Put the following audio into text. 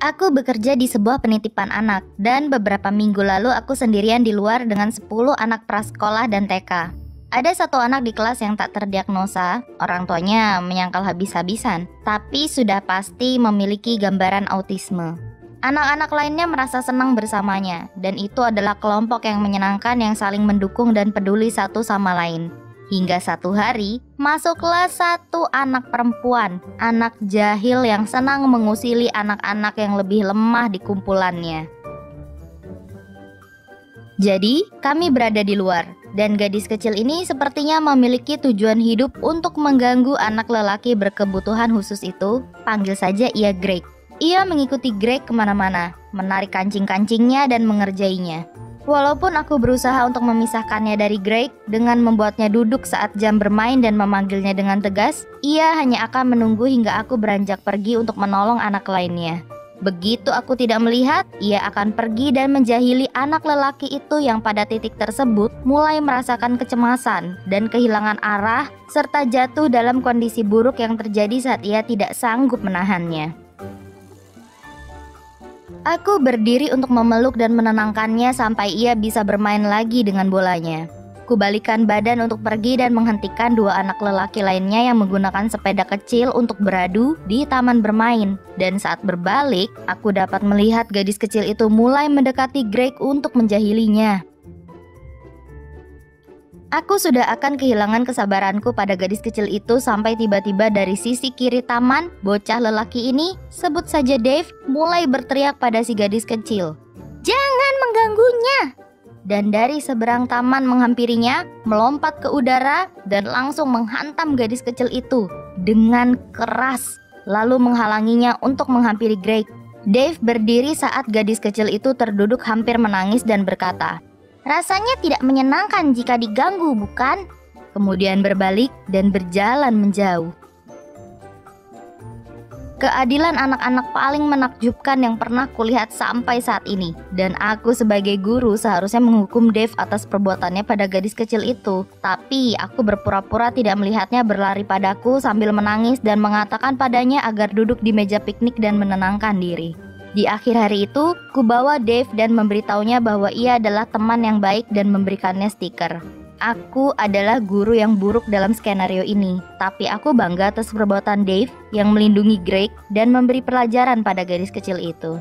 Aku bekerja di sebuah penitipan anak, dan beberapa minggu lalu aku sendirian di luar dengan 10 anak prasekolah dan TK. Ada satu anak di kelas yang tak terdiagnosa, orang tuanya menyangkal habis-habisan, tapi sudah pasti memiliki gambaran autisme. Anak-anak lainnya merasa senang bersamanya, dan itu adalah kelompok yang menyenangkan yang saling mendukung dan peduli satu sama lain. Hingga satu hari, masuklah satu anak perempuan, anak jahil yang senang mengusili anak-anak yang lebih lemah di kumpulannya. Jadi, kami berada di luar, dan gadis kecil ini sepertinya memiliki tujuan hidup untuk mengganggu anak lelaki berkebutuhan khusus itu. Panggil saja ia Greg. Ia mengikuti Greg kemana-mana, menarik kancing-kancingnya dan mengerjainya. Walaupun aku berusaha untuk memisahkannya dari Greg dengan membuatnya duduk saat jam bermain dan memanggilnya dengan tegas, ia hanya akan menunggu hingga aku beranjak pergi untuk menolong anak lainnya. Begitu aku tidak melihat, ia akan pergi dan menjahili anak lelaki itu yang pada titik tersebut mulai merasakan kecemasan dan kehilangan arah serta jatuh dalam kondisi buruk yang terjadi saat ia tidak sanggup menahannya. Aku berdiri untuk memeluk dan menenangkannya sampai ia bisa bermain lagi dengan bolanya. Kubalikan badan untuk pergi dan menghentikan dua anak lelaki lainnya yang menggunakan sepeda kecil untuk beradu di taman bermain. Dan saat berbalik, aku dapat melihat gadis kecil itu mulai mendekati Greg untuk menjahilinya. Aku sudah akan kehilangan kesabaranku pada gadis kecil itu sampai tiba-tiba dari sisi kiri taman, bocah lelaki ini, sebut saja Dave, mulai berteriak pada si gadis kecil. "Jangan mengganggunya!" Dan dari seberang taman menghampirinya, melompat ke udara dan langsung menghantam gadis kecil itu dengan keras, lalu menghalanginya untuk menghampiri Greg. Dave berdiri saat gadis kecil itu terduduk hampir menangis dan berkata, "Rasanya tidak menyenangkan jika diganggu, bukan?" Kemudian berbalik dan berjalan menjauh. Keadilan anak-anak paling menakjubkan yang pernah kulihat sampai saat ini. Dan aku sebagai guru seharusnya menghukum Dave atas perbuatannya pada gadis kecil itu. Tapi aku berpura-pura tidak melihatnya berlari padaku sambil menangis dan mengatakan padanya agar duduk di meja piknik dan menenangkan diri. Di akhir hari itu, kubawa Dave dan memberitahunya bahwa ia adalah teman yang baik dan memberikannya stiker. Aku adalah guru yang buruk dalam skenario ini, tapi aku bangga atas perbuatan Dave yang melindungi Greg dan memberi pelajaran pada gadis kecil itu.